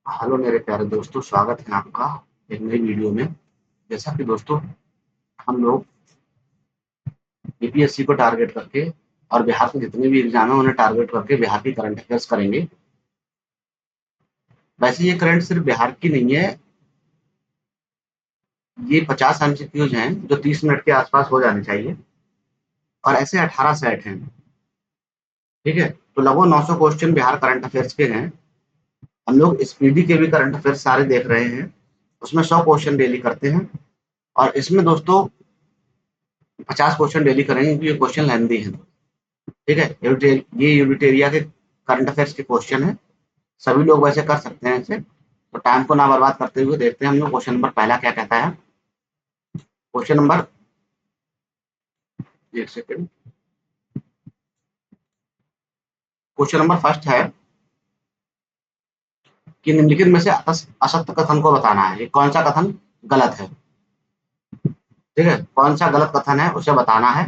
Hello मेरे प्यारे दोस्तों, स्वागत है आपका एक नई वीडियो में। जैसा कि दोस्तों हम लोग यूपीएससी को टारगेट करके और बिहार के जितने भी एग्जाम है उन्हें टारगेट करके बिहार की करंट अफेयर्स करेंगे। वैसे ये करंट सिर्फ बिहार की नहीं है, ये 50 एमसीक्यूज हैं जो 30 मिनट के आसपास हो जाने चाहिए और ऐसे 18 सेट हैं। ठीक है, तो लगभग 900 क्वेश्चन बिहार करंट अफेयर्स के हैं। हम लोग स्पीडी के भी करंट अफेयर्स सारे देख रहे हैं, उसमें 100 क्वेश्चन डेली करते हैं और इसमें दोस्तों 50 क्वेश्चन डेली करेंगे क्योंकि ये क्वेश्चन लेंदी है। ठीक है, ये यूनिटेरिया के करंट अफेयर्स के क्वेश्चन है। सभी लोग वैसे कर सकते हैं इसे, तो टाइम को ना बर्बाद करते हुए देखते हैं हम लोग क्वेश्चन नंबर पहला क्या कहता है। क्वेश्चन नंबर, एक सेकेंड, क्वेश्चन नंबर फर्स्ट है कि निम्नलिखित में से असत्य कथन को बताना है। ये कौन सा कथन गलत है? ठीक है, कौन सा गलत कथन है उसे बताना है।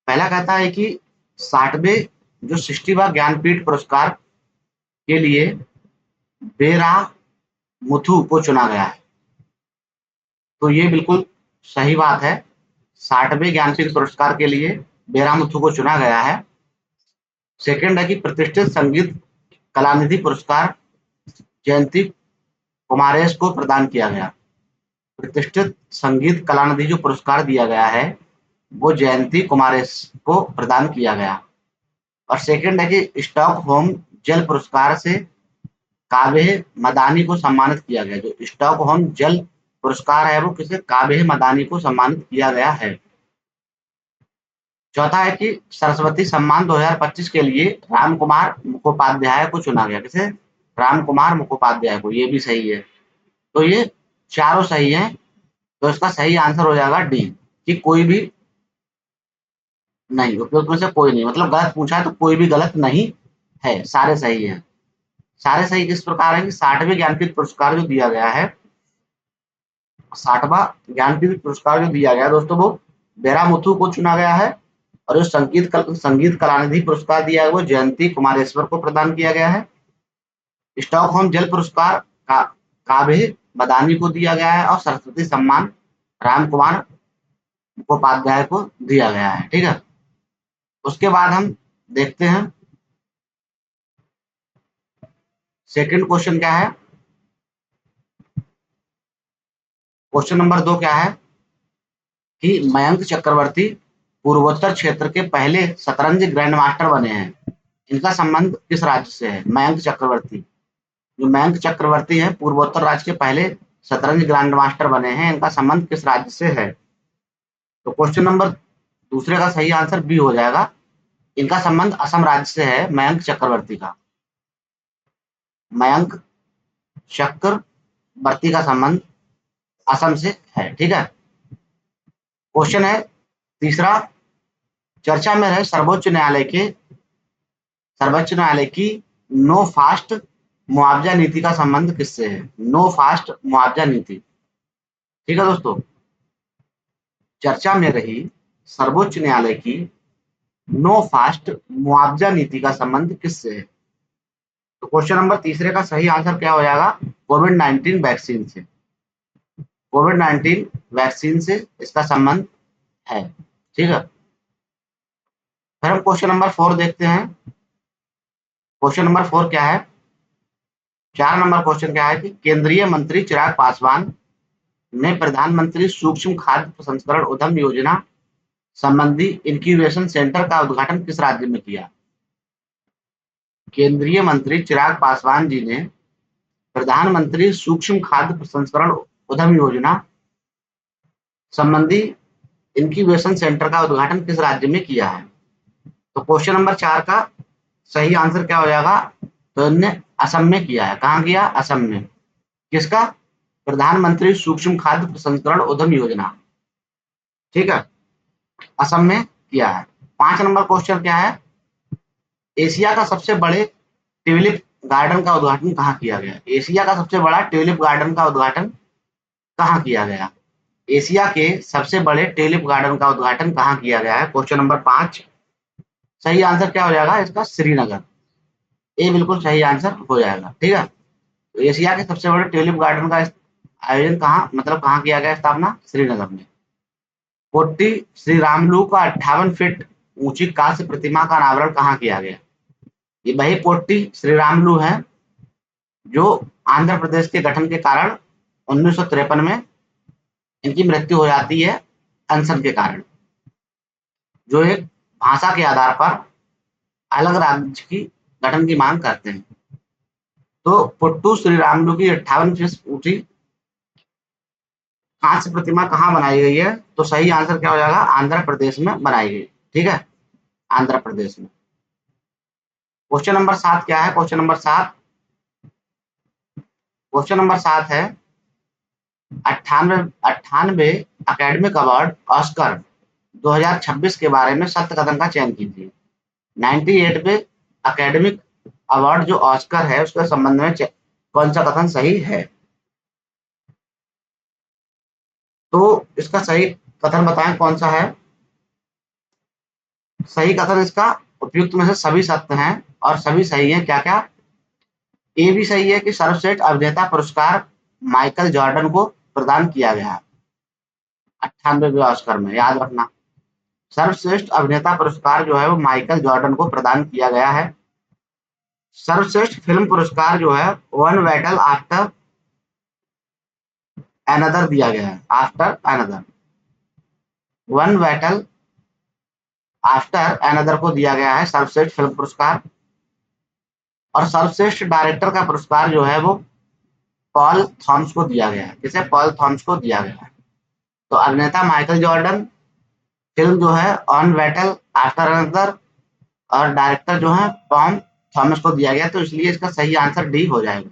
पहला कहता है कि 60वें जो 60वां ज्ञानपीठ पुरस्कार के लिए बेरा मुथु को चुना गया है। तो ये बिल्कुल सही बात है, 60वें ज्ञानपीठ पुरस्कार के लिए बेरामुथु को चुना गया है। सेकंड है कि प्रतिष्ठित संगीत कलानिधि पुरस्कार जयंती कुमारेश को प्रदान किया गया। प्रतिष्ठित संगीत कलानिधि जो पुरस्कार दिया गया है वो जयंती कुमारेश को प्रदान किया गया। और सेकंड है कि स्टॉकहोम जल पुरस्कार से काबे मदानी को सम्मानित किया गया। जो स्टॉकहोम जल पुरस्कार है वो किसे, काबे मदानी को सम्मानित किया गया है। चौथा है कि सरस्वती सम्मान 2025 के लिए रामकुमार मुखोपाध्याय को चुना गया। किसे? रामकुमार मुखोपाध्याय को। ये भी सही है, तो ये चारों सही हैं। तो इसका सही आंसर हो जाएगा डी, कि कोई भी नहीं, उपयुक्त में से कोई नहीं, मतलब गलत पूछा है तो कोई भी गलत नहीं है, सारे सही हैं। सारे सही किस प्रकार है कि 60वें ज्ञानपीठ पुरस्कार जो दिया गया है, 60वां ज्ञानपीठ पुरस्कार जो दिया गया दोस्तों वो बेरामुथु को चुना गया है। और जो संगीत कलानिधि पुरस्कार दिया है वो जयंती कुमारेश्वर को प्रदान किया गया है। स्टॉकहोम जल पुरस्कार का काबे मदानी को दिया गया है और सरस्वती सम्मान रामकुमार मुखोपाध्याय को दिया गया है। ठीक है, उसके बाद हम देखते हैं सेकंड क्वेश्चन क्या है। क्वेश्चन नंबर 2 क्या है कि मयंक चक्रवर्ती पूर्वोत्तर क्षेत्र के पहले शतरंज ग्रैंड मास्टर बने हैं। इनका संबंध किस राज्य से है? मयंक चक्रवर्ती, जो मयंक चक्रवर्ती हैं पूर्वोत्तर राज्य के पहले शतरंज ग्रैंड मास्टर बने हैं, इनका संबंध किस राज्य से है? तो क्वेश्चन नंबर दूसरे का सही आंसर बी हो जाएगा। इनका संबंध असम राज्य से है, मयंक चक्रवर्ती का। मयंक चक्रवर्ती का संबंध असम से है। ठीक है, क्वेश्चन है तीसरा, चर्चा में रहे सर्वोच्च न्यायालय की नो फास्ट मुआवजा नीति का संबंध किससे है? नो फास्ट मुआवजा नीति। ठीक है दोस्तों, चर्चा में रही सर्वोच्च न्यायालय की नो फास्ट मुआवजा नीति का संबंध किससे है? तो क्वेश्चन नंबर तीसरे का सही आंसर क्या हो जाएगा? कोविड-19 वैक्सीन से। कोविड-19 वैक्सीन से इसका संबंध है। ठीक है, फिर हम क्वेश्चन नंबर 4 देखते हैं। क्वेश्चन नंबर 4 क्या है? 4 नंबर क्वेश्चन क्या है कि केंद्रीय मंत्री चिराग पासवान ने प्रधानमंत्री सूक्ष्म खाद्य प्रसंस्करण उद्यम योजना संबंधी इंक्यूबेशन सेंटर का उद्घाटन किस राज्य में किया? केंद्रीय मंत्री चिराग पासवान जी ने प्रधानमंत्री सूक्ष्म खाद्य प्रसंस्करण उद्यम योजना संबंधी इंक्यूबेशन सेंटर का उद्घाटन किस राज्य में किया है? तो क्वेश्चन नंबर 4 का सही आंसर क्या हो जाएगा? तो इनने असम में किया है। कहाँ किया? असम में। किसका? प्रधानमंत्री सूक्ष्म खाद्य प्रसंस्करण उद्यम योजना। ठीक है, असम में किया है। 5 नंबर क्वेश्चन क्या है? एशिया का सबसे बड़े ट्यूलिप गार्डन का उद्घाटन कहाँ किया गया? एशिया का सबसे बड़ा ट्यूलिप गार्डन का उद्घाटन कहाँ किया गया? एशिया के सबसे बड़े ट्यूलिप गार्डन का उद्घाटन कहाँ किया गया है? क्वेश्चन नंबर 5, सही आंसर क्या हो जाएगा इसका? श्रीनगर। ये बिल्कुल सही आंसर हो जाएगा। ठीक है, एशिया के सबसे बड़े ट्यूलिप गार्डन का आयोजन कहाँ, मतलब कहाँ किया गया स्थापना? श्रीनगर में। पोट्टी श्री रामलू का 58 फीट ऊंची कांस्य प्रतिमा का अनावरण कहाँ किया गया? ये वही पोट्टी श्री रामलू है जो आंध्र प्रदेश के गठन के कारण 1953 में इनकी मृत्यु हो जाती है अनशन के कारण, जो एक भाषा के आधार पर अलग राज्य की गठन की मांग करते हैं। तो पुट्टू श्री रामलू की 58 फीट ऊंची कांस्य प्रतिमा कहाँ बनाई गई है? तो सही आंसर क्या हो जाएगा? आंध्र प्रदेश में बनाई गई। ठीक है, आंध्र प्रदेश में। क्वेश्चन नंबर 7 क्या है? क्वेश्चन नंबर 7 है 98 98 एकेडमिक अवार्ड ऑस्कर 2026 के बारे में सत्य कथन का चयन कीजिए। 98 एकेडमिक अवार्ड जो ऑस्कर है उसके संबंध में कौन सा कथन सही है? तो इसका सही कथन बताएं कौन सा है? सही कथन इसका उपयुक्त में से सभी सत्य हैं और सभी सही हैं। क्या क्या? ये भी सही है कि सर्वश्रेष्ठ अभिनेता पुरस्कार माइकल जॉर्डन को प्रदान किया गया है 98वें ऑस्कर में, याद रखना। सर्वश्रेष्ठ अभिनेता पुरस्कार जो है वो माइकल जॉर्डन को प्रदान किया गया है। सर्वश्रेष्ठ फिल्म पुरस्कार जो है वन बैटल आफ्टर एनदर दिया गया है। After another, one battle after another को दिया गया है सर्वश्रेष्ठ फिल्म पुरस्कार। और सर्वश्रेष्ठ डायरेक्टर का पुरस्कार जो है वो पॉल थॉमस को दिया गया है। किसे? पॉल थॉमस को दिया गया है। तो अभिनेता माइकल जॉर्डन, फिल्म जो है ऑन बैटल आफ्टर एनदर, और डायरेक्टर जो है पॉल थॉमस को दिया गया। तो इसलिए इसका सही आंसर डी हो जाएगा।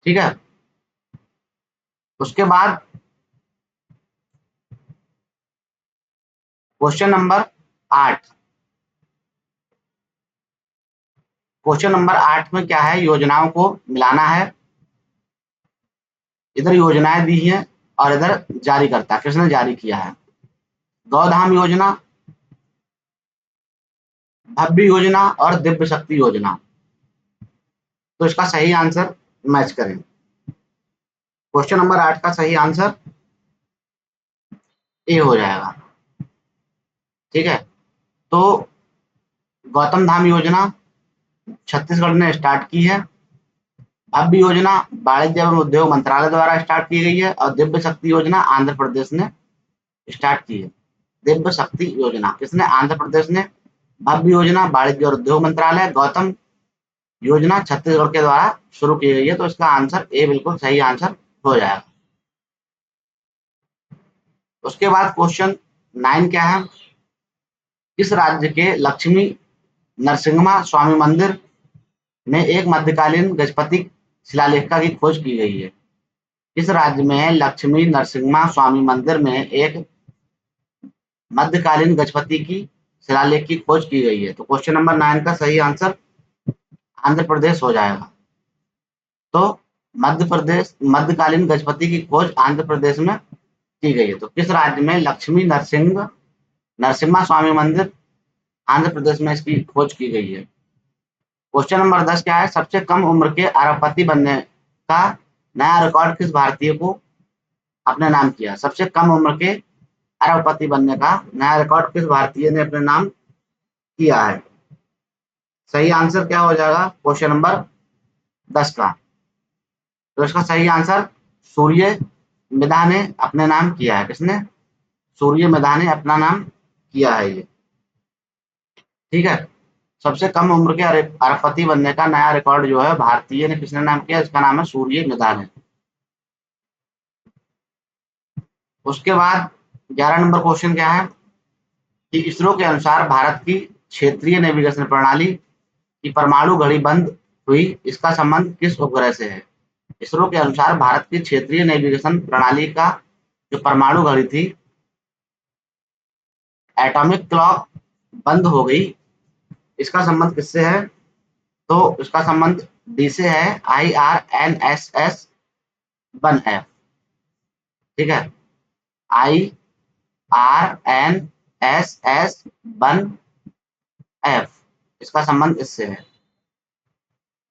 ठीक है, उसके बाद क्वेश्चन नंबर 8। क्वेश्चन नंबर 8 में क्या है? योजनाओं को मिलाना है। इधर योजनाएं दी हैं और इधर जारी करता, किसने जारी किया है? गौधाम योजना, भव्य योजना और दिव्य शक्ति योजना। तो इसका सही आंसर मैच करें। क्वेश्चन नंबर 8 का सही आंसर ए हो जाएगा। ठीक है, तो गौतम धाम योजना छत्तीसगढ़ ने स्टार्ट की है। भव्य योजना वाणिज्य एवं उद्योग मंत्रालय द्वारा स्टार्ट की गई है और दिव्य शक्ति योजना आंध्र प्रदेश ने स्टार्ट की है। दिव्य शक्ति योजना किसने? आंध्र प्रदेश ने। भव्य योजना वाणिज्य और उद्योग मंत्रालय, गौतम योजना छत्तीसगढ़ के द्वारा शुरू की गई है। तो इसका आंसर ए बिल्कुल सही आंसर हो जाएगा। उसके बाद क्वेश्चन 9 क्या है? किस राज्य के लक्ष्मी नरसिम्हा स्वामी मंदिर में एक मध्यकालीन गजपति शिलालेख की खोज की गई है? किस राज्य में लक्ष्मी नरसिम्हा स्वामी मंदिर में एक मध्यकालीन गजपति की शिलालेख की खोज की गई है? तो क्वेश्चन नंबर 9 का सही आंसर आंध्र प्रदेश हो जाएगा। तो मध्य प्रदेश मध्यकालीन गजपति की खोज आंध्र प्रदेश में की गई है। तो किस राज्य में लक्ष्मी नरसिम्हा स्वामी मंदिर? आंध्र प्रदेश में इसकी खोज की गई है। क्वेश्चन नंबर 10 क्या है? सबसे कम उम्र के अरबपति बनने का नया रिकॉर्ड किस भारतीय को अपने नाम किया? सबसे कम उम्र के अरबपति बनने का नया रिकॉर्ड किस भारतीय ने अपने नाम किया है? सही आंसर क्या हो जाएगा क्वेश्चन नंबर 10 का? तो इसका सही आंसर सूर्य मिधा ने अपने नाम किया है। किसने? सूर्य मिधा ने अपना नाम किया है ये। ठीक है, सबसे कम उम्र के अरबपति बनने का नया रिकॉर्ड जो है भारतीय ने किसने नाम किया? इसका नाम है सूर्य मिधा ने। उसके बाद 11 नंबर क्वेश्चन क्या है कि इसरो के अनुसार भारत की क्षेत्रीय नेविगेशन प्रणाली की परमाणु घड़ी बंद हुई, इसका संबंध किस उपग्रह से है? इसरो के अनुसार भारत की क्षेत्रीय नेविगेशन प्रणाली का जो परमाणु घड़ी थी, एटॉमिक क्लॉक, बंद हो गई, इसका संबंध किससे है? तो इसका संबंध डी से है, IRNSS 1F। ठीक है, IRNSS 1F, इसका संबंध इससे है।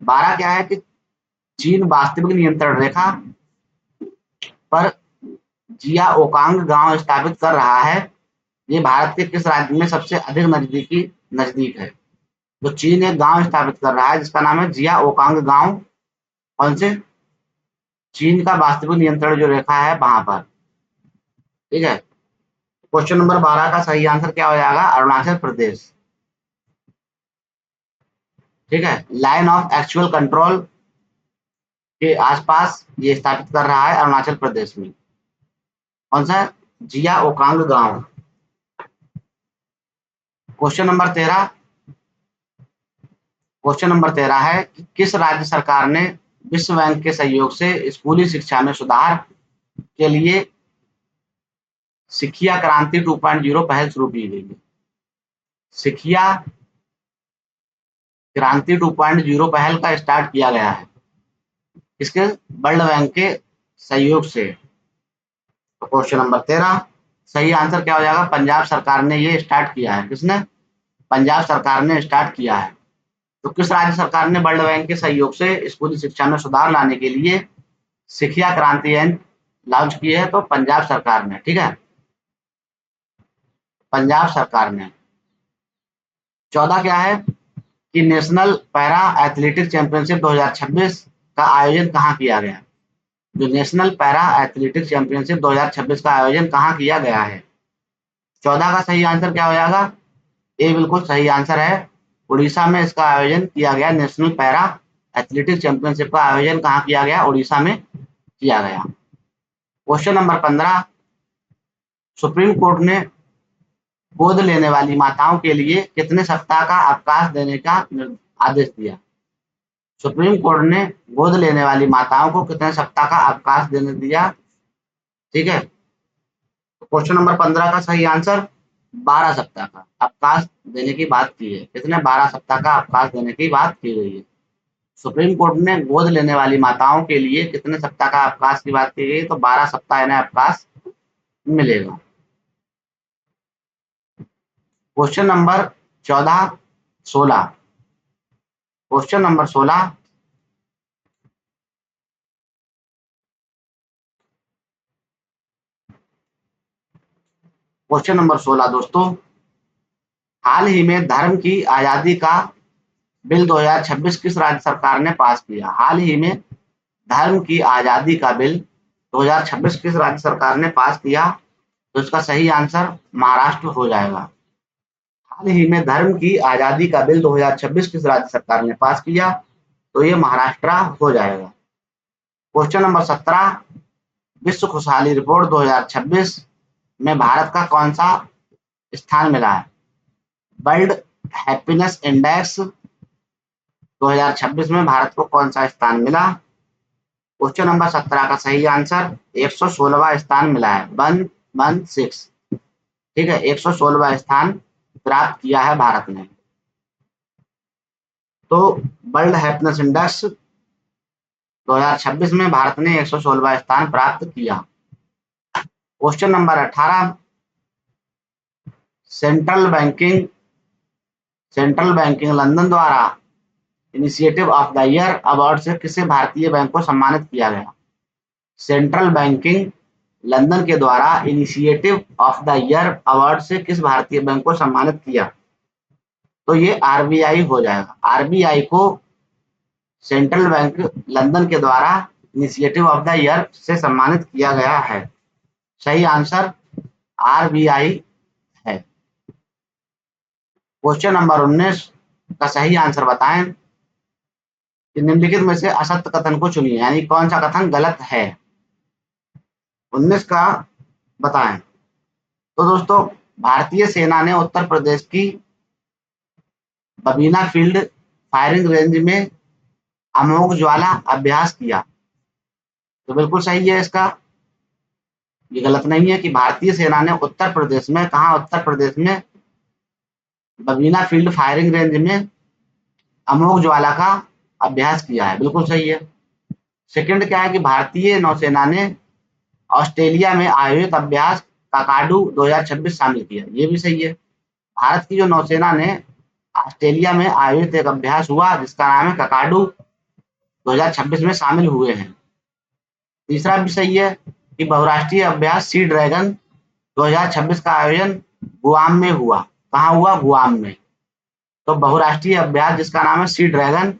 12 क्या है कि चीन वास्तविक नियंत्रण रेखा पर जियाओकांग गांव स्थापित कर रहा है, ये भारत के किस राज्य में सबसे अधिक नजदीक है? तो चीन एक गांव स्थापित कर रहा है जिसका नाम है जियाओकांग गांव, कौन से? चीन का वास्तविक नियंत्रण जो रेखा है वहां पर, ठीक है। क्वेश्चन नंबर 12 का सही आंसर क्या हो जाएगा? अरुणाचल प्रदेश, ठीक है। लाइन ऑफ एक्चुअल कंट्रोल के आसपास ये स्थापित कर रहा है अरुणाचल प्रदेश में, कौन सा? जियाओकांग गांव। क्वेश्चन नंबर 13, है कि किस राज्य सरकार ने विश्व बैंक के सहयोग से स्कूली शिक्षा में सुधार के लिए शिक्षा क्रांति 2.0 पहल शुरू की गई है? शिक्षा क्रांति 2.0 पहल का स्टार्ट किया गया है इसके वर्ल्ड बैंक के सहयोग से। तो क्वेश्चन नंबर 13 सही आंसर क्या हो जाएगा? पंजाब सरकार ने ये स्टार्ट किया है। किसने? पंजाब सरकार ने स्टार्ट किया है। तो किस राज्य सरकार ने वर्ल्ड बैंक के सहयोग से स्कूली शिक्षा में सुधार लाने के लिए शिक्षा क्रांति एन लॉन्च की है? तो पंजाब सरकार ने, ठीक है, पंजाब सरकार ने। 14 क्या है कि नेशनल पैरा एथलेटिक्स चैंपियनशिप 2026 का आयोजन कहाँ किया गया? जो नेशनल पैरा एथलेटिक्स चैंपियनशिप 2026 का आयोजन कहाँ किया गया है? 14 का सही आंसर क्या हो जाएगा? ये बिल्कुल सही आंसर है, उड़ीसा में इसका आयोजन किया गया। नेशनल पैरा एथलेटिक्स चैंपियनशिप का आयोजन कहाँ किया गया? उड़ीसा में किया गया। क्वेश्चन नंबर 15, सुप्रीम कोर्ट ने गोद लेने वाली माताओं के लिए कितने सप्ताह का अवकाश देने का आदेश दिया? सुप्रीम कोर्ट ने गोद लेने वाली माताओं को कितने सप्ताह का अवकाश देने दिया? ठीक है, क्वेश्चन नंबर 15 का सही आंसर 12 सप्ताह का अवकाश देने की बात की है। कितने? 12 सप्ताह का अवकाश देने की बात की गई है। सुप्रीम कोर्ट ने गोद लेने वाली माताओं के लिए कितने सप्ताह का अवकाश की बात की गई? तो 12 सप्ताह इन्हें अवकाश मिलेगा। Question number 14, 16, question number 16, question number 16 दोस्तों, हाल ही में धर्म की आजादी का बिल 2026 किस राज्य सरकार ने पास किया? हाल ही में धर्म की आजादी का बिल 2026 किस राज्य सरकार ने पास किया? तो इसका सही आंसर महाराष्ट्र हो जाएगा। हाल ही में धर्म की आजादी का बिल 2026 किस राज्य सरकार ने पास किया? तो ये महाराष्ट्र हो जाएगा। क्वेश्चन नंबर 17, विश्व खुशहाली रिपोर्ट 2026 में भारत का कौन सा स्थान मिला है? वर्ल्ड हैप्पीनेस इंडेक्स 2026 में भारत को कौन सा स्थान मिला? क्वेश्चन नंबर 17 का सही आंसर 116वां स्थान मिला है, 116, ठीक है, 116वां स्थान प्राप्त किया है भारत ने। तो वर्ल्ड हैप्पीनेस इंडेक्स 2026 में भारत ने 116वां स्थान प्राप्त किया। Question number 18, central banking London द्वारा initiative of the year award से किसे भारतीय बैंक को सम्मानित किया गया? सेंट्रल बैंकिंग लंदन के द्वारा initiative of the year award से किस भारतीय बैंक को सम्मानित किया? तो ये आरबीआई हो जाएगा। आरबीआई को सेंट्रल बैंक लंदन के द्वारा इनिशिएटिव ऑफ द ईयर से सम्मानित किया गया है। सही आंसर आरबीआई है। क्वेश्चन नंबर 19 का सही आंसर बताएं कि निम्नलिखित में से असत्य कथन को चुनिए, यानी कौन सा कथन गलत है? 19 का बताएं। तो दोस्तों, भारतीय सेना ने उत्तर प्रदेश की बबीना फील्ड फायरिंग रेंज में अमोघ ज्वाला अभ्यास किया। तो बिल्कुल सही है इसका, ये गलत नहीं है कि भारतीय सेना ने उत्तर प्रदेश में, कहा? उत्तर प्रदेश में बबीना फील्ड फायरिंग रेंज में अमोघ ज्वाला का अभ्यास किया है, बिल्कुल सही है। सेकंड क्या है कि भारतीय नौसेना ने ऑस्ट्रेलिया में आयोजित अभ्यास काकाडू 2026 शामिल किया, ये भी सही है। भारत की जो नौसेना ने ऑस्ट्रेलिया में आयोजित एक अभ्यास हुआ जिसका नाम है काकाडू 2026 में शामिल हुए हैं। तीसरा भी सही है कि बहुराष्ट्रीय अभ्यास सी ड्रैगन 2026 का आयोजन गुआम में हुआ। कहाँ हुआ? गुआम में। तो बहुराष्ट्रीय अभ्यास जिसका नाम है सी ड्रैगन,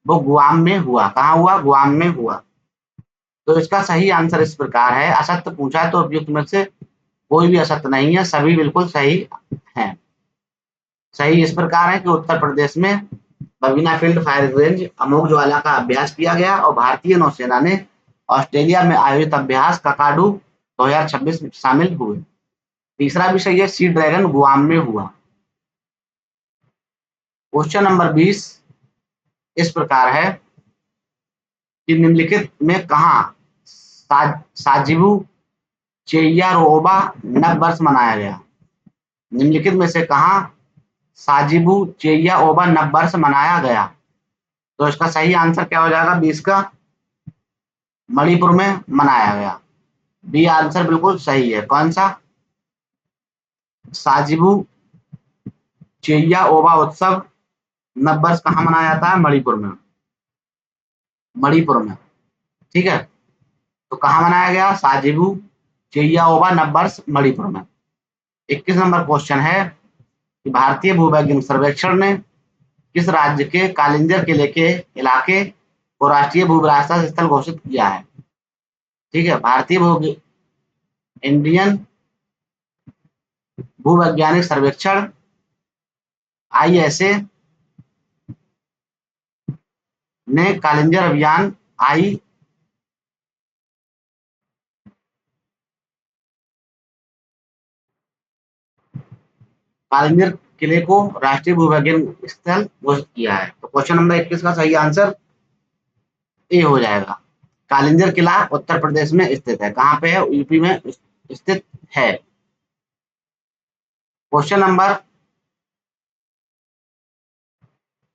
वो गुआम में हुआ। कहाँ हुआ? गुआम में हुआ। तो इसका सही आंसर इस प्रकार है। असत्य पूछा तो उपयुक्त में से कोई भी असत्य नहीं है, सभी बिल्कुल सही हैं। सही इस प्रकार है कि उत्तर प्रदेश में बबीना फील्ड फायर रेंज अमोघ ज्वाला का अभ्यास किया गया और भारतीय नौसेना ने ऑस्ट्रेलिया में आयोजित अभ्यास ककाडू 2026 में शामिल हुए। तीसरा भी सही है, सी ड्रैगन गुआम में हुआ। क्वेश्चन नंबर 20 इस प्रकार है कि निम्नलिखित में कहाँ साजिबू चेय्यारोबा नव वर्ष मनाया गया? निम्नलिखित में से कहाँ साजिबू चेय्याओबा नव वर्ष मनाया गया? तो इसका सही आंसर क्या हो जाएगा? 20 का मणिपुर में मनाया गया। बी आंसर बिल्कुल सही है। कौन सा? साजिबू चेय्याओबा उत्सव नव वर्ष कहाँ मनाया जाता है? मणिपुर में। मणिपुर में, ठीक है। तो कहाँ मनाया गया? साजिबू चेय्याओबा नव वर्ष मणिपुर में। 21 नंबर क्वेश्चन है कि भारतीय भूवैज्ञानिक सर्वेक्षण ने किस राज्य के कालिंजर किले के इलाके को राष्ट्रीय भू विरासत स्थल घोषित किया है? ठीक है, भारतीय इंडियन भूवैज्ञानिक सर्वेक्षण ISA ने कालिंजर अभियान कालिंजर किले को राष्ट्रीय भूवैज्ञानिक स्थल घोषित किया है। तो क्वेश्चन नंबर 21 का सही आंसर ए हो जाएगा। कालिंजर किला उत्तर प्रदेश में स्थित है। कहाँ पे है? यूपी में स्थित है। क्वेश्चन नंबर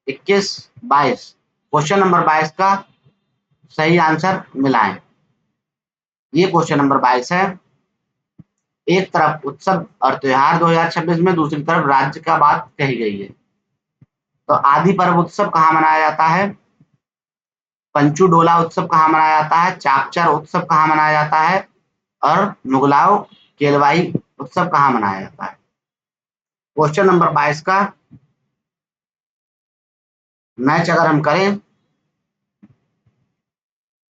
22 क्वेश्चन नंबर 22 का सही आंसर मिलाएं। ये क्वेश्चन नंबर 22 है। एक तरफ उत्सव और त्योहार 2026 में, दूसरी तरफ राज्य का बात कही गई है। तो आदि पर्व उत्सव कहाँ मनाया जाता है? पंचू डोला उत्सव कहाँ मनाया जाता है? चाकचर उत्सव कहाँ मनाया जाता है? और मुगलाव केलवाई उत्सव कहाँ मनाया जाता है? क्वेश्चन नंबर 22 का मैच अगर हम करें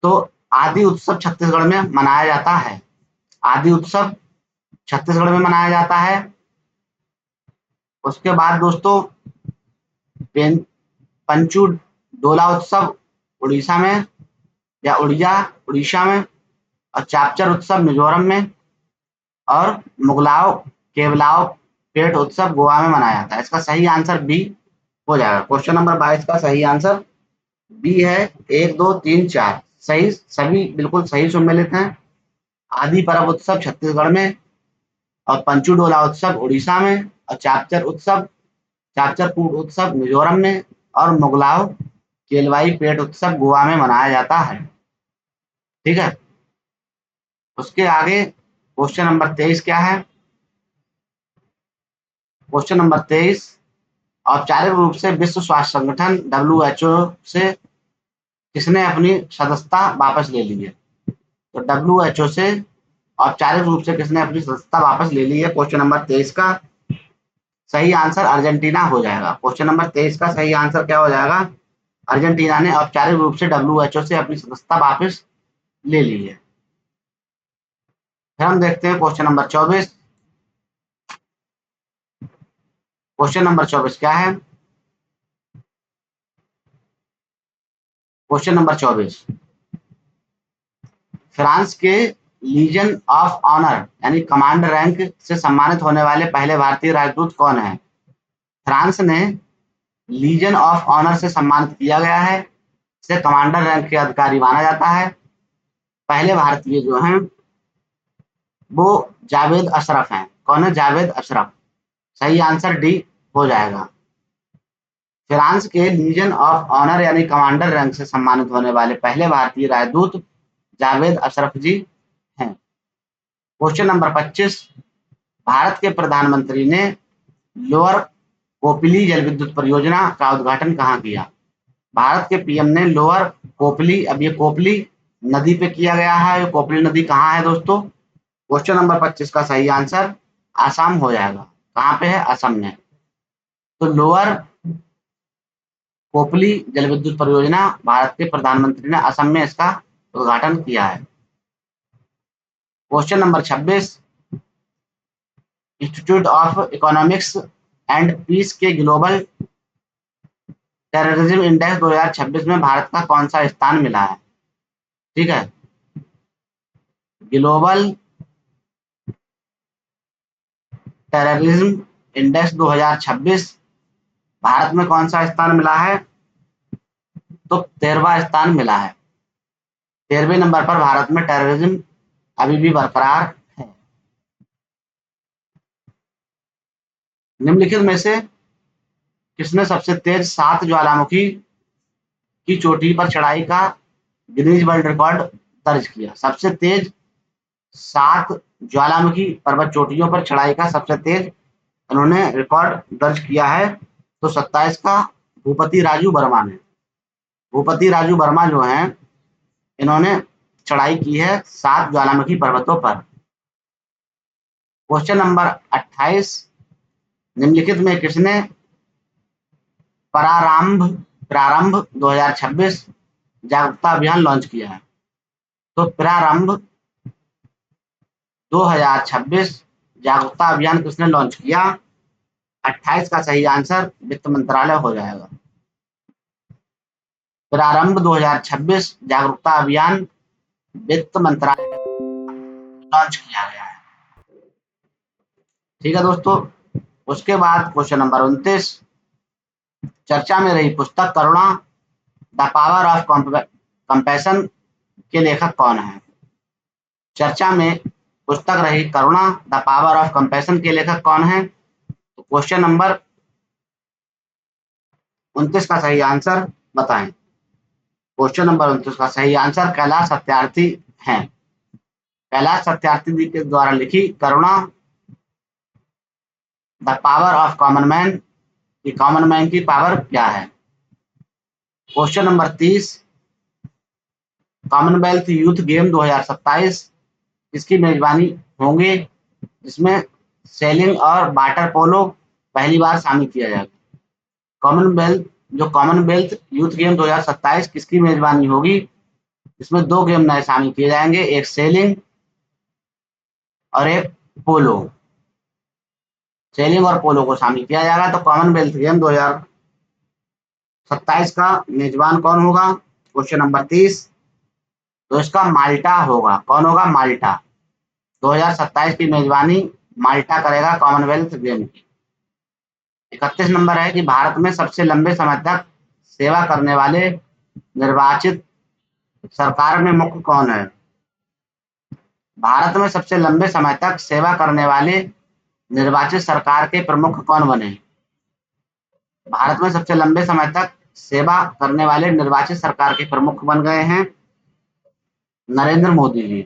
तो आदि उत्सव छत्तीसगढ़ में मनाया जाता है। आदि उत्सव छत्तीसगढ़ में मनाया जाता है। उसके बाद दोस्तों पंचू डोला उत्सव उड़ीसा में या उड़ीसा में, और चापचर उत्सव मिजोरम में, और मुगलाव केवलाव पेट उत्सव गोवा में मनाया जाता है। इसका सही आंसर बी हो जाएगा। क्वेश्चन नंबर 22 का सही आंसर बी है। 1 2 3 4 सही, सभी बिल्कुल सही सम्मिलित हैं। आदि पर्व उत्सव छत्तीसगढ़ में, और पंचू डोला उत्सव उड़ीसा में, और चापचर कूट उत्सव मिजोरम में, और मुगलाव केलवाई पेट उत्सव गोवा में मनाया जाता है। ठीक है, उसके आगे क्वेश्चन नंबर 23 क्या है? क्वेश्चन नंबर 23, औपचारिक रूप से विश्व स्वास्थ्य संगठन WHO से किसने अपनी सदस्यता वापस ले ली है? तो WHO से औपचारिक रूप से किसने अपनी सदस्यता वापस ले ली है? क्वेश्चन नंबर 23 का सही आंसर अर्जेंटीना हो जाएगा। क्वेश्चन नंबर 23 का सही आंसर क्या हो जाएगा? अर्जेंटीना ने औपचारिक रूप से WHO से अपनी सदस्यता वापस ले ली है। फिर हम देखते हैं क्वेश्चन नंबर 24। क्वेश्चन नंबर 24 क्या है? क्वेश्चन नंबर 24, फ्रांस के लीजन ऑफ ऑनर यानी कमांड रैंक से सम्मानित होने वाले पहले भारतीय राजदूत कौन है? फ्रांस ने लीजन ऑफ ऑनर से सम्मानित किया गया है। इसे कमांडर रैंक के अधिकारी माना जाता है। पहले भारतीय जो हैं वो जावेद अशरफ हैं। कौन है? जावेद अशरफ। सही आंसर डी हो जाएगा। फ्रांस के लीजन ऑफ ऑनर यानी कमांडर रैंक से सम्मानित होने वाले पहले भारतीय राजदूत जावेद अशरफ जी हैं। क्वेश्चन नंबर 25, भारत के प्रधानमंत्री ने लोअर कोपिली जल विद्युत परियोजना का उद्घाटन कहाँ किया? भारत के पीएम ने लोअर कोपली, अब ये कोपली नदी पे किया गया है। ये कोपली नदी कहाँ है दोस्तों? क्वेश्चन नंबर 25 का सही आंसर आसाम हो जाएगा। कहाँ पे है? असम में। तो लोअर कोपली जल विद्युत परियोजना भारत के प्रधानमंत्री ने असम में इसका उद्घाटन किया है। Question number 26, institute of economics and peace के ग्लोबल टेररिज्म इंडेक्स 2026 में भारत का कौन सा स्थान मिला है? ठीक है, ग्लोबल टेररिज्म इंडेक्स 2026 भारत में कौन सा स्थान मिला है? तो 13वां स्थान मिला है। 13वें नंबर पर भारत में टेररिज्म अभी भी बरकरार है। निम्नलिखित में से किसने सबसे तेज 7 ज्वालामुखी की चोटी पर चढ़ाई का गिनीज वर्ल्ड रिकॉर्ड दर्ज किया? सबसे तेज 7 ज्वालामुखी पर्वत चोटियों पर चढ़ाई का सबसे तेज उन्होंने रिकॉर्ड दर्ज किया है। तो 27 का भूपति राजू वर्मा ने। भूपति राजू वर्मा जो हैं, इन्होंने चढ़ाई की है 7 ज्वालामुखी पर्वतों पर। क्वेश्चन नंबर 28, निम्नलिखित में किसने प्रारंभ 2026 जागरूकता अभियान लॉन्च किया है? तो प्रारंभ 2026 जागरूकता अभियान किसने लॉन्च किया? 28 का सही आंसर वित्त मंत्रालय हो जाएगा। प्रारंभ 2026 जागरूकता अभियान वित्त मंत्रालय लॉन्च किया गया है। ठीक है दोस्तों, उसके बाद क्वेश्चन नंबर 29, चर्चा में रही पुस्तक करुणा द पावर ऑफ कंपैशन के लेखक कौन है? चर्चा में पुस्तक रही करुणा द पावर ऑफ कंपैशन के लेखक कौन है? तो क्वेश्चन नंबर 29 का सही आंसर बताएं। क्वेश्चन नंबर 29 का सही आंसर कैलाश सत्यार्थी है। कैलाश सत्यार्थी जी के द्वारा लिखी Karuna the power of common man, की कॉमन मैन की पावर क्या है? Question number 30, Commonwealth youth game 2027 किसकी मेजबानी होंगे? जिसमें सेलिंग और वाटर पोलो पहली बार शामिल किया जाएगा। कॉमनवेल्थ यूथ गेम 2027 किसकी मेजबानी होगी? इसमें 2 गेम नए शामिल किए जाएंगे, एक सेलिंग और एक पोलो। सेलिंग और पोलो को शामिल किया जाएगा। तो कॉमनवेल्थ गेम 2027 का मेजबान कौन होगा? क्वेश्चन नंबर 30, तो इसका माल्टा होगा। कौन होगा? माल्टा। 2027 की मेजबानी माल्टा करेगा कॉमनवेल्थ गेम की। 31 नंबर है कि भारत में सबसे लंबे समय तक सेवा करने वाले निर्वाचित सरकार में मुख्य कौन है? भारत में सबसे लंबे समय तक सेवा करने वाले निर्वाचित सरकार के प्रमुख कौन बने? भारत में सबसे लंबे समय तक सेवा करने वाले निर्वाचित सरकार के प्रमुख बन गए हैं नरेंद्र मोदी जी।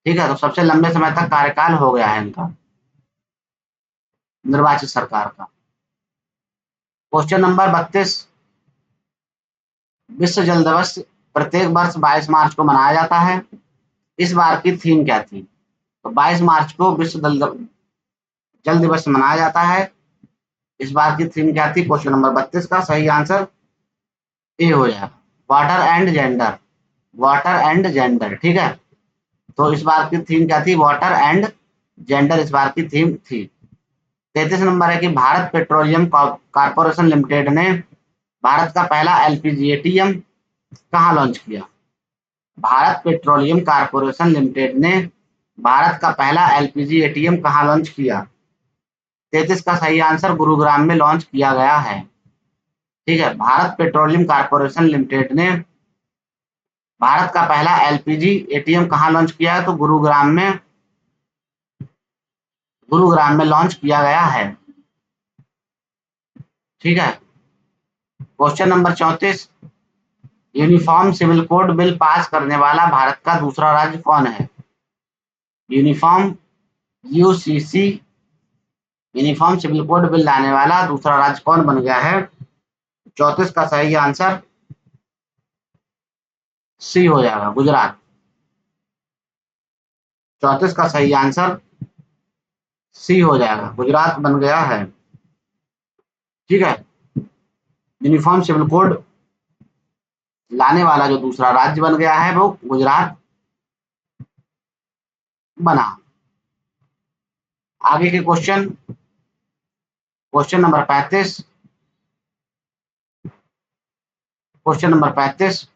ठीक है, तो सबसे लंबे समय तक कार्यकाल हो गया है इनका निर्वाचित सरकार का। क्वेश्चन नंबर 32, विश्व जल दिवस प्रत्येक वर्ष 22 मार्च को मनाया जाता है। इस बार की थीम क्या थी? तो 22 मार्च को विश्व जल दिवस मनाया जाता है। इस बार की थीम क्या थी? क्वेश्चन नंबर 32 का सही आंसर ए हो जाएगा, water and gender. Water and gender, ठीक है। तो इस बार की थीम क्या थी? वाटर एंड जेंडर इस बार की थीम थी। 33 नंबर है कि भारत पेट्रोलियम कॉर्पोरेशन लिमिटेड ने भारत का पहला एलपीजी एटीएम कहाँ लॉन्च किया? भारत पेट्रोलियम कॉर्पोरेशन लिमिटेड ने भारत का पहला एलपीजी एटीएम कहाँ लॉन्च किया? 33 का सही आंसर गुरुग्राम में लॉन्च किया गया है। ठीक है, भारत पेट्रोलियम कॉर्पोरेशन लिमिटेड ने भारत का पहला एलपीजी एटीएम कहाँ लॉन्च किया है? तो गुरुग्राम में लॉन्च किया गया है। ठीक है, question number 34, uniform civil code bill pass करने वाला भारत का दूसरा राज्य कौन है? Uniform UCC uniform civil code bill लाने वाला दूसरा राज्य कौन बन गया है? 34 का सही आंसर सी हो जाएगा, गुजरात। 34 का सही आंसर सी हो जाएगा, गुजरात बन गया है। ठीक है, यूनिफॉर्म सिविल कोड लाने वाला जो दूसरा राज्य बन गया है वो गुजरात बना। आगे के question, question number 35। Question number 35,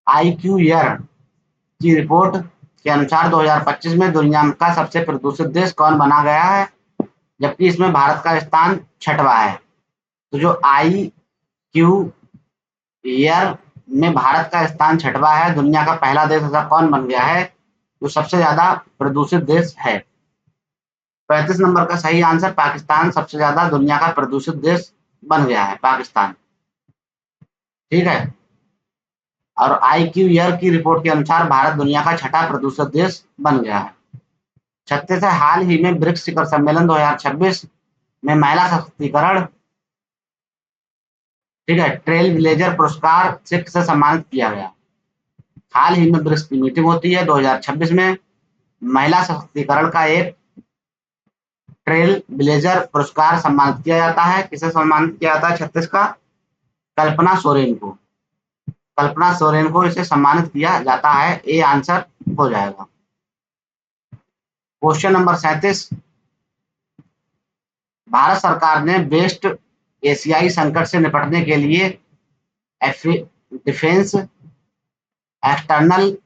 IQ year की रिपोर्ट के अनुसार 2025 में दुनिया का सबसे प्रदूषित देश कौन बना गया है, जबकि इसमें भारत का स्थान 6वां है। तो जो IQ ईयर में भारत का स्थान 6वां है, दुनिया का पहला देश ऐसा कौन बन गया है जो सबसे ज्यादा प्रदूषित देश है। 35 नंबर का सही आंसर पाकिस्तान सबसे ज्यादा दुनिया का प्रदूषित देश बन गया है, पाकिस्तान। ठीक है, और IQ ईयर की रिपोर्ट के अनुसार भारत दुनिया का 6वां प्रदूषित देश बन गया है। 36 है, हाल ही में ब्रिक्स शिखर सम्मेलन 2026 में महिला सशक्तिकरण, ठीक है, ट्रेल ब्लेजर पुरस्कार से सम्मानित किया गया। हाल ही में ब्रिक्स की मीटिंग होती है 2026 में, महिला सशक्तिकरण का एक ट्रेल ब्लेजर पुरस्कार सम्मानित किया जाता है। किसे सम्मानित किया जाता है 36 का? कल्पना सोरेन को। कल्पना सोरेन को इसे सम्मानित किया जाता है, ए आंसर हो जाएगा। क्वेश्चन नंबर 37, भारत सरकार ने वेस्ट एशियाई संकट से निपटने के लिए defence external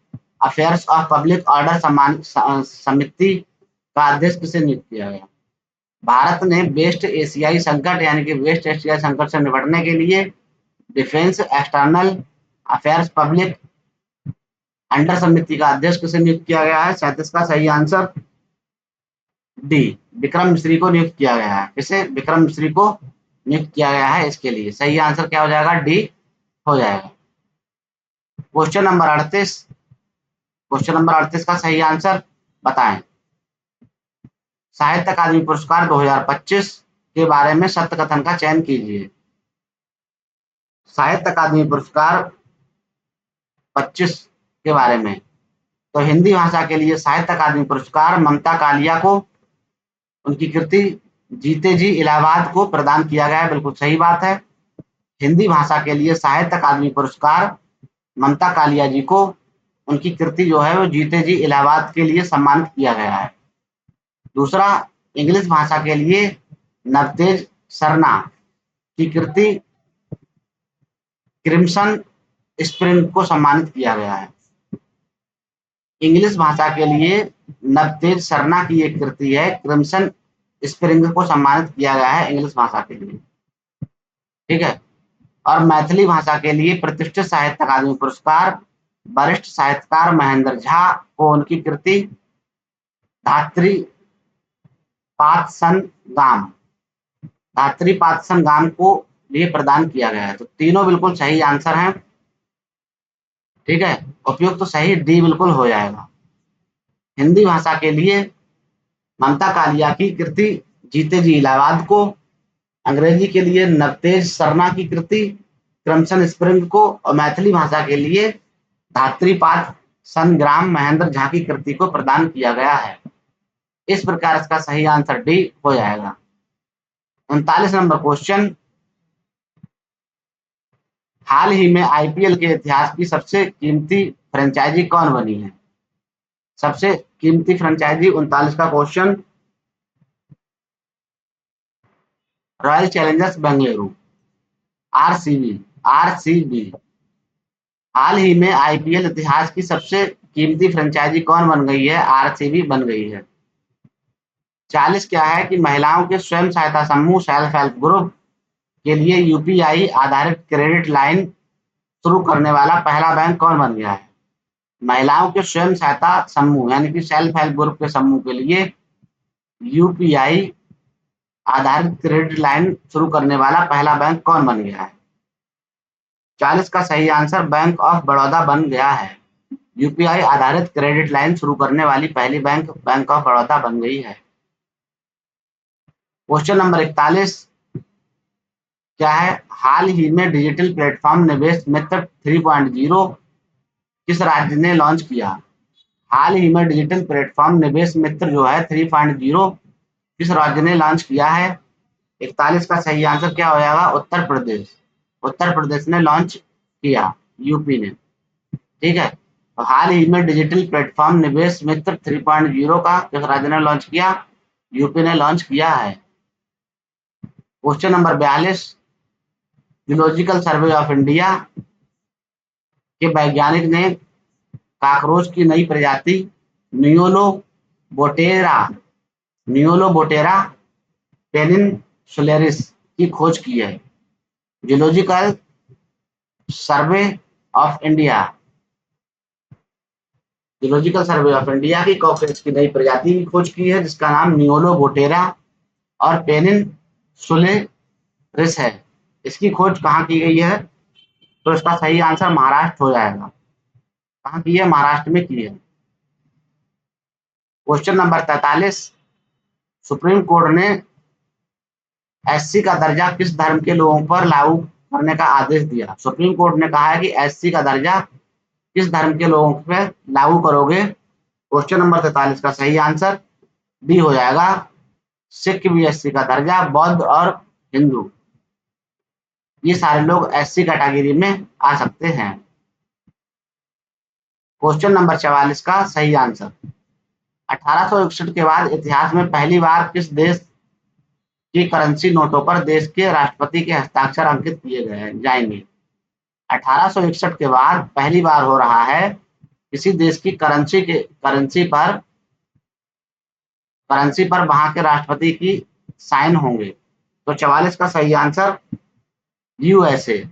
affairs of public order समिति का अध्यक्ष किसे नियुक्त किया गया? भारत ने वेस्ट एशियाई संकट यानी कि वेस्ट एशियाई संकट से निपटने के लिए defence external affairs public under समिति का अध्यक्ष किसे नियुक्त किया गया है? 37 का सही आंसर डी, विक्रम मिश्री को नियुक्त किया गया है। किसे? विक्रम मिश्री को नियुक्त किया गया है। इसके लिए सही आंसर क्या हो जाएगा? डी हो जाएगा। क्वेश्चन नंबर 38, क्वेश्चन नंबर 38 का सही आंसर बताएं। साहित्य अकादमी पुरस्कार 2025 के बारे में सत्य कथन का चयन कीजिए। साहित्य अकादमी पुरस्कार 25 के बारे में, तो हिंदी भाषा के लिए साहित्य अकादमी पुरस्कार ममता कालिया को उनकी कृति जीते जी इलाहाबाद को प्रदान किया गया है। बिल्कुल सही बात है। हिंदी भाषा के लिए साहित्य अकादमी पुरस्कार ममता कालिया जी को उनकी कृति जो है वो जीते जी इलाहाबाद के लिए सम्मानित किया गया है। दूसरा, इंग्लिश भाषा के लिए नवतेज सरना की कृति क्रिम्सन स्प्रिंग को सम्मानित किया गया है। इंग्लिश भाषा के लिए नवतेज सरना की एक कृति है क्रिम्सन स्प्रिंग को सम्मानित किया गया है इंग्लिश भाषा के लिए। ठीक है, और मैथिली भाषा के लिए प्रतिष्ठित साहित्य अकादमी पुरस्कार वरिष्ठ साहित्यकार महेंद्र झा को उनकी कृति धात्री पातसन गाम, धात्री पातसन गाम को लिए प्रदान किया गया है। तो तीनों बिल्कुल सही आंसर हैं। ठीक है, उपयुक्त तो सही डी बिल्कुल हो जाएगा। हिंदी भाषा के लिए ममता कालिया की कृति जीते जी इलाहाबाद को, अंग्रेजी के लिए नवतेज सरना की कृति क्रमशन स्प्रिंग को, और मैथिली भाषा के लिए धात्रीपात संग्राम महेंद्र झा की कृति को प्रदान किया गया है। इस प्रकार इसका सही आंसर डी हो जाएगा। 39 नंबर क्वेश्चन, हाल ही में IPL के इतिहास की सबसे कीमती फ्रेंचाइजी कौन बनी है? सबसे कीमती फ्रेंचाइजी 39 का question, royal Challengers Bengaluru, RCB। हाल ही में IPL इतिहास की सबसे कीमती फ्रेंचाइजी कौन बन गई है? RCB बन गई है। 40 क्या है कि महिलाओं के स्वयं सहायता समूह सेल्फ हेल्प ग्रुप के लिए UPI आधारित क्रेडिट लाइन शुरू करने वाला पहला बैंक कौन बन गया है? महिलाओं के स्वयं सहायता समूह यानी कि सेल्फ हेल्प ग्रुप के समूह के लिए UPI आधारित क्रेडिट लाइन शुरू करने वाला पहला बैंक कौन बन गया है? 40 का सही आंसर बैंक ऑफ बड़ौदा बन गया है। UPI आधारित क्रेडिट लाइन शुरू करने वाली पहली बैंक बैंक ऑफ बड़ौदा बन गई है। क्वेश्चन नंबर 41, क्या है? हाल ही में डिजिटल प्लेटफॉर्म निवेश मित्र 3.0 किस राज्य ने लॉन्च किया? हाल ही में डिजिटल प्लेटफॉर्म निवेश मित्र जो है 3.0 किस राज्य ने लॉन्च किया है? 41 का सही आंसर क्या हो जाएगा? उत्तर प्रदेश। उत्तर प्रदेश ने लॉन्च किया, यूपी ने। ठीक है, तो हाल ही में डिजिटल प्लेटफॉर्म निवेश मित्र 3.0 का किस राज्य ने लॉन्च किया? यूपी ने लॉन्च किया है। Question number 42, zoological survey of India के वैज्ञानिक ने कॉकरोच की नई प्रजाति नियोलो बोटेरा नियोलो बोटेरा पेनिनसुलेरिस की खोज की है। Zoological survey of India zoological survey of India की कॉकरोच की नई प्रजाति की खोज की है, जिसका नाम नियोलो बोटेरा और पेनिनसुलेरिस है। इसकी खोज कहाँ की गई है? तो इसका सही आंसर महाराष्ट्र हो जाएगा। कहाँ की है? महाराष्ट्र में की है। क्वेश्चन नंबर 43, सुप्रीम कोर्ट ने एससी का दर्जा किस धर्म के लोगों पर लागू करने का आदेश दिया? सुप्रीम कोर्ट ने कहा है कि एससी का दर्जा किस धर्म के लोगों पर लागू करोगे? क्वेश्चन नंबर 43 का सही आंसर डी हो जाएगा, सिख भी एससी का दर्जा, बौद्ध और हिंदू, ये सारे लोग एससी कैटेगरी में आ सकते हैं। क्वेश्चन नंबर 44 का सही आंसर, 1861 के बाद इतिहास में पहली बार किस देश की करेंसी नोटों पर देश के राष्ट्रपति के हस्ताक्षर अंकित किए गए जाएंगे? 1861 के बाद पहली बार हो रहा है किसी देश की करेंसी पर वहां के राष्ट्रपति की साइन होंगे। तो 44 का सही आंसर यूएसए।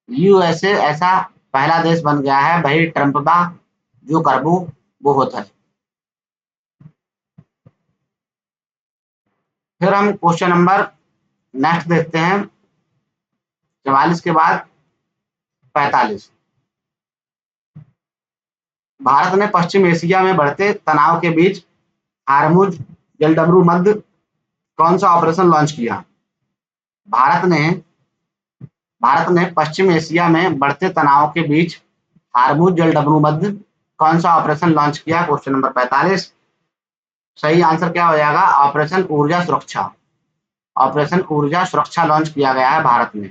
यूएसए ऐसा पहला देश बन गया है, वही ट्रंप बा जो करबू वो होता है। फिर हम क्वेश्चन नंबर नेक्स्ट देखते हैं, 44 के बाद 45। भारत ने पश्चिम एशिया में बढ़ते तनाव के बीच हारमुज जलडमरू मध्य कौन सा ऑपरेशन लॉन्च किया? भारत ने पश्चिम एशिया में बढ़ते तनाव के बीच हारमुज जलडमरू मध्य कौन सा ऑपरेशन लॉन्च किया? Question number 45। सही आंसर क्या हो जाएगा? ऑपरेशन ऊर्जा सुरक्षा। ऑपरेशन ऊर्जा सुरक्षा लॉन्च किया गया है भारत में।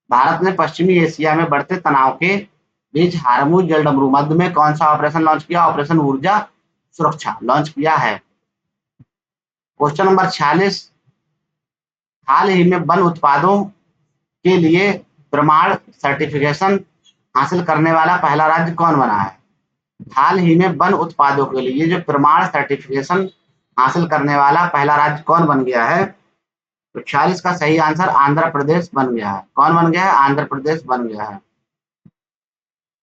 भारत ने पश्चिमी एशिया में बढ़ते तनाव के बीच हारमुज जलडमरू मध्य में कौन सा ऑपरेशन लॉन्च किया? ऑपरेशन ऊर्जा सुरक्षा लॉन्च किया है। क्वेश्चन नंबर 46, हाल ही में वन उत्पादों के लिए प्रमाण सर्टिफिकेशन हासिल करने वाला पहला राज्य कौन बना है? हाल ही में वन उत्पादों के लिए जो प्रमाण सर्टिफिकेशन हासिल करने वाला पहला राज्य कौन बन गया है? तो 46 का सही आंसर आंध्र प्रदेश बन गया है। कौन बन गया है? आंध्र प्रदेश बन गया है।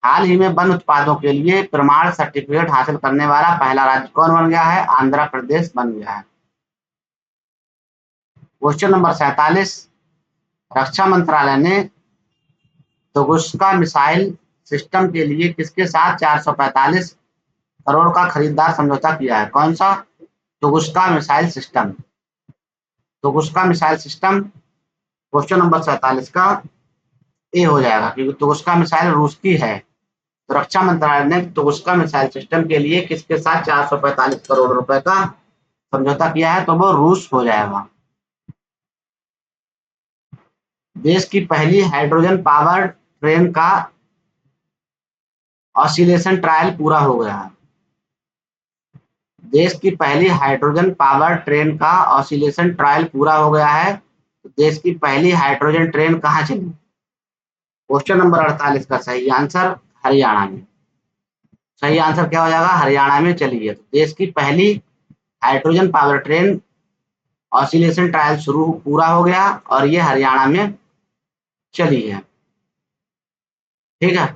हाल ही में वन उत्पादों के लिए प्रमाण सर्टिफिकेट हासिल करने वाला पहला राज्य कौन बन गया है? आंध्र प्रदेश बन गया है। क्वेश्चन नंबर 47, रक्षा मंत्रालय ने तुंगुस्का मिसाइल सिस्टम के लिए किसके साथ 445 करोड़ का खरीदार समझौता किया है? कौन सा? Tunguska missile system. Tunguska missile system question number 47 का ए हो जाएगा, क्योंकि तुंगुस्का मिसाइल रूस की है। तो रक्षा मंत्रालय ने तुंगुस्का मिसाइल सिस्टम के लिए किसके साथ 445 करोड़ रुपए का समझौता किया है? तो वो रूस हो जाएगा। देश की पहली हाइड्रोजन पावर ट्रेन का ऑसिलेशन ट्रायल पूरा हो गया है। देश की पहली हाइड्रोजन पावर ट्रेन का ऑसिलेशन ट्रायल पूरा हो गया है। देश की पहली हाइड्रोजन ट्रेन कहाँ चली? क्वेश्चन नंबर 48 का सही आंसर हरियाणा में। सही आंसर क्या हो जाएगा? हरियाणा में चली है। देश की पहली hydrogen power train oscillation trial पूरा हो गया और ये हरियाणा में चली है। ठीक है,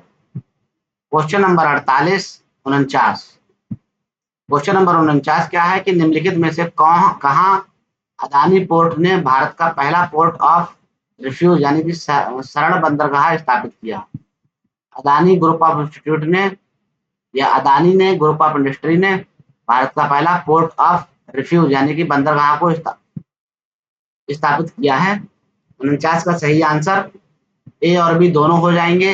क्वेश्चन नंबर 49 क्वेश्चन नंबर 49 क्या है कि निम्नलिखित में से कहाँ अदानी पोर्ट ने भारत का पहला पोर्ट ऑफ रिफ्यूज यानी कि शरण बंदरगाह स्थापित किया? अदानी ग्रुप ऑफ इंस्टीट्यूट ने या अदानी ने ग्रुप ऑफ इंडस्ट्री ने भारत का पहला पोर्ट ऑफ रिफ्यूज यानी कि बंदरगाह को स्थापित किया है। 49 का सही आंसर ए और बी दोनों हो जाएंगे।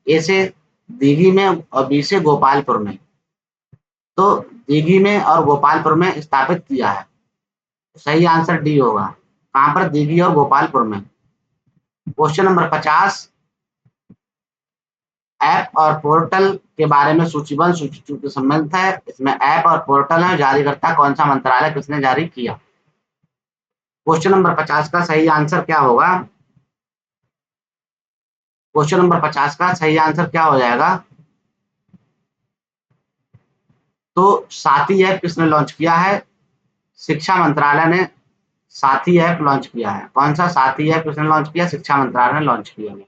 ए से दीघी में और बी से गोपालपुर में। तो दीघी में और गोपालपुर में स्थापित किया है। सही आंसर डी होगा। कहां पर? दीघी और गोपालपुर में। क्वेश्चन नंबर 50, ऐप और पोर्टल के बारे में सूचीबद्ध सूची के संबंध है। इसमें ऐप और पोर्टल है, जारीकर्ता कौन सा मंत्रालय किसने जारी किया? क्वेश्चन नंबर 50 का सही आंसर क्या होगा? क्वेश्चन नंबर 50 का सही आंसर क्या हो जाएगा? तो साथी ऐप किसने लॉन्च किया है? शिक्षा मंत्रालय ने साथी ऐप लॉन्च किया है। कौन सा साथी ऐप किसने लॉन्च किया? शिक्षा मंत्रालय ने लॉन्च किया है।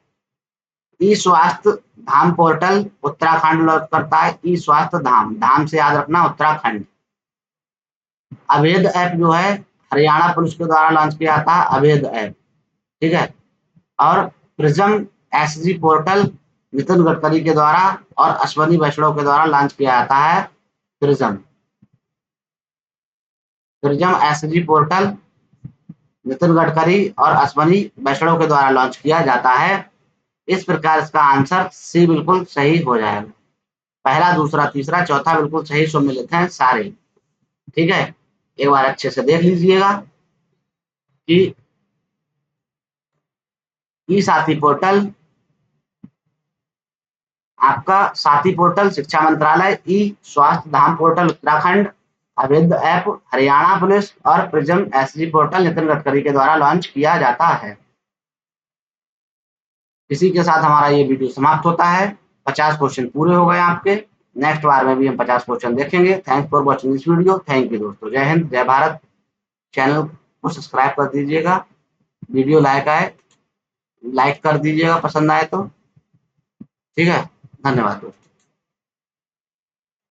ई स्वास्थ्य धाम पोर्टल उत्तराखंड लॉन्च करता है। ई स्वास्थ्य धाम, धाम से याद रखना उत्तराखंड। अभेद ऐप जो है हरियाणा पुलिस के द्वारा लॉन्च किया था, अभेद ऐप। ठीक है। और prism SG portal Nitin Gadkari के द्वारा और अश्वनी वैष्णव के द्वारा लॉन्च किया जाता है। Prism prism SG portal Nitin Gadkari और अश्वनी वैष्णव के द्वारा लॉन्च किया जाता है। इस प्रकार इसका आंसर सी बिल्कुल सही हो जाएगा। पहला, दूसरा, तीसरा, चौथा बिल्कुल सही सम्मिलित हैं सारे। ठीक है। एक बार अच्छे से देख लीजिएगा कि ई साथी पोर्टल, आपका साथी पोर्टल शिक्षा मंत्रालय, ई स्वास्थ्य धाम पोर्टल उत्तराखंड, अवैध ऐप हरियाणा पुलिस और prism SG portal Nitin Gadkari के द्वारा लॉन्च किया जाता है। इसी के साथ हमारा ये वीडियो समाप्त होता है। 50 क्वेश्चन पूरे हो गए आपके। नेक्स्ट बार में भी हम 50 क्वेश्चन देखेंगे। Thanks for watching this video. Thank you दोस्तों। जय हिंद, जय भारत। चैनल को सब्सक्राइब कर दीजिएगा। वीडियो लाइक कर दीजिएगा पसंद आए तो। ठीक है। धन्यवाद दोस्तों।